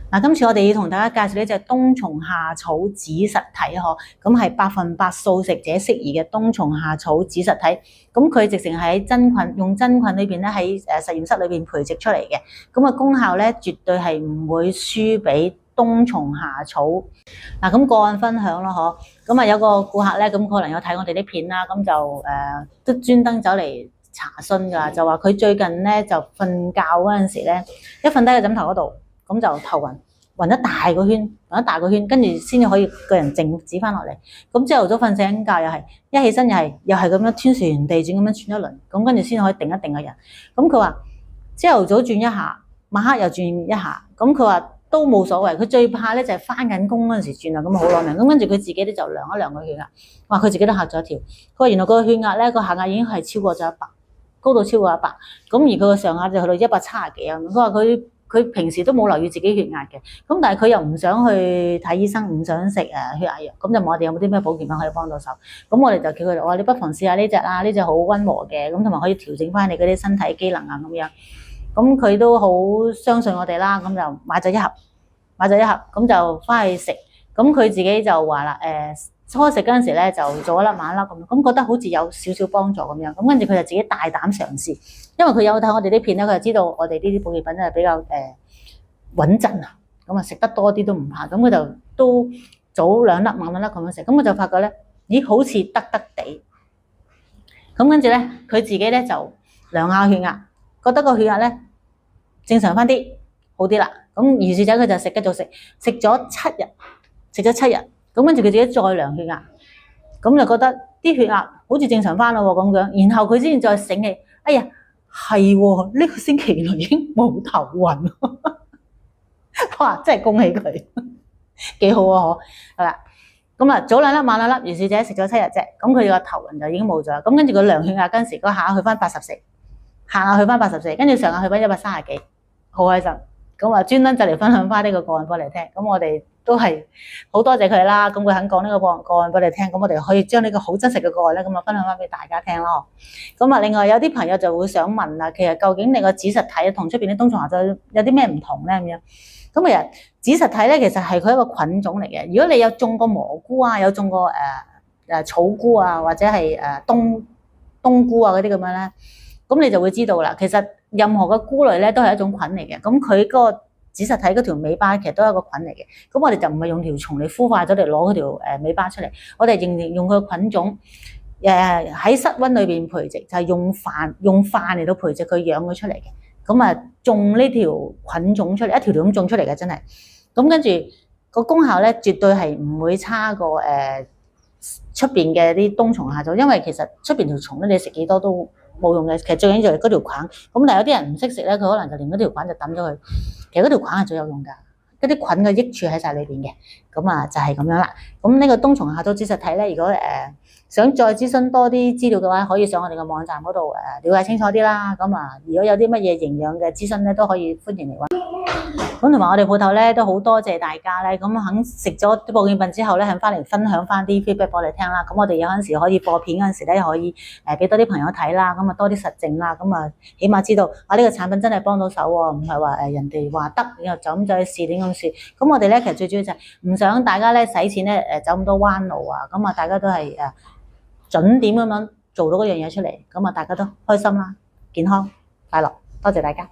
嗱，今次我哋要同大家介紹呢隻冬蟲夏草子實體嗬，咁係100%素食者適宜嘅冬蟲夏草子實體。咁佢直情係用真菌裏邊咧喺實驗室裏邊培植出嚟嘅，咁啊功效咧絕對係唔會輸俾冬蟲夏草。嗱，咁個案分享咯嗬，咁啊有個顧客咧，咁可能有睇我哋啲片啦，咁就都專登走嚟查詢㗎，就話佢最近咧就瞓覺嗰陣時咧，一瞓低個枕頭嗰度。咁就頭暈一大個圈，跟住先至可以個人靜止翻落嚟。咁朝頭早瞓醒覺又係一起身又係咁樣穿船地轉咁樣轉一輪，咁跟住先可以定一定個人。咁佢話朝頭早轉一下，晚黑又轉一下，咁佢話都冇所謂。佢最怕咧就係翻緊工嗰陣時轉啊，咁好攞命。咁跟住佢自己咧就量一量個血壓，話佢自己都嚇咗一跳。佢話原來個血壓咧個下壓已經係超過咗100，高到超過100。咁而佢個上壓就去到170幾啊。佢話佢平時都冇留意自己血壓嘅，咁但係佢又唔想去睇醫生，唔想食血壓藥，咁就問我哋有冇啲咩保健品可以幫到手。咁我哋就叫佢哋話：你不妨試下呢隻啦，呢隻好溫和嘅，咁同埋可以調整翻你嗰啲身體機能啊咁樣。咁佢都好相信我哋啦，咁就買咗一盒，咁就翻去食。咁佢自己就話啦，初食嗰陣時咧就做一粒晚一粒咁覺得好似有少少幫助咁樣。咁跟住佢就自己大膽嘗試，因為佢有睇我哋啲片咧，佢就知道我哋呢啲保健品真係比較穩陣啊。咁啊食得多啲都唔怕，咁佢就都早2粒晚1粒咁樣食。咁我就發覺咧，咦好似得地。咁跟住咧，佢自己咧就量下血壓，覺得個血壓咧正常翻啲，好啲啦。咁於是者佢就繼續食咗7日。咁跟住佢自己再量血壓，咁就覺得啲血壓好似正常翻咯咁樣。然後佢先再醒起，哎呀係喎，呢個星期內已經冇頭暈。哇！真係恭喜佢，幾好啊！嗬，係啦。咁啊，早2粒晚2粒，於是者食咗7日啫。咁佢個頭暈就已經冇咗。咁跟住佢量血壓嗰陣時，嗰下去翻84，下壓去翻84，跟住上壓去翻130幾，好開心。咁啊，專登就嚟分享翻呢個個案俾你聽。咁我哋都係好多謝佢啦。咁佢肯講呢個個案俾你聽，咁我哋可以將呢個好真實嘅個案咧，咁啊分享翻俾大家聽咯。咁啊，另外有啲朋友就會想問啦，其實究竟你個子實體同出邊啲冬蟲夏草有啲咩唔同咧？咁樣咁其實子實體咧，其實係佢一個菌種嚟嘅。如果你有種過蘑菇啊，有種過草菇啊，或者係冬菇啊嗰啲咁樣咧，咁你就會知道啦。其實任何嘅菇類咧都係一種菌嚟嘅。咁佢嗰個子實體嗰條尾巴其實都係一個菌嚟嘅。咁我哋就唔係用條蟲嚟孵化咗嚟攞嗰條尾巴出嚟，我哋用佢個菌種喺室溫裏邊培植，就係用飯嚟到培植佢養佢出嚟嘅。咁啊，種呢條菌種出嚟，一條條咁種出嚟嘅，真係。咁跟住個功效咧，絕對係唔會差過出邊嘅啲冬蟲夏草，因為其實出邊條蟲咧，你食幾多都冇用嘅。其實最緊要就係嗰條菌。咁但係有啲人唔識食咧，佢可能就連嗰條菌就抌咗佢。其實嗰條菌係最有用㗎，嗰啲菌嘅益處喺晒裏邊嘅。咁啊，就係咁樣啦。咁呢個冬蟲夏草子實體咧，如果想再諮詢多啲資料嘅話，可以上我哋嘅網站嗰度了解清楚啲啦。咁啊，如果有啲乜嘢營養嘅諮詢咧，都可以歡迎嚟揾。咁同埋我哋鋪頭咧都好多謝大家咧，咁肯食咗啲保健品之後咧，肯翻嚟分享翻啲 feedback 俾我哋聽啦。咁我哋有陣時可以播片嗰陣時咧，可以俾多啲朋友睇啦，咁啊多啲實證啦，咁啊起碼知道呢個產品真係幫到手喎，唔係話人哋話得，然後就咁再去試點咁試。咁我哋咧其實最主要就係唔想大家咧使錢咧走咁多彎路啊，咁啊大家都係準點咁樣做到嗰樣嘢出嚟，咁啊大家都開心啦，健康快樂，多謝大家。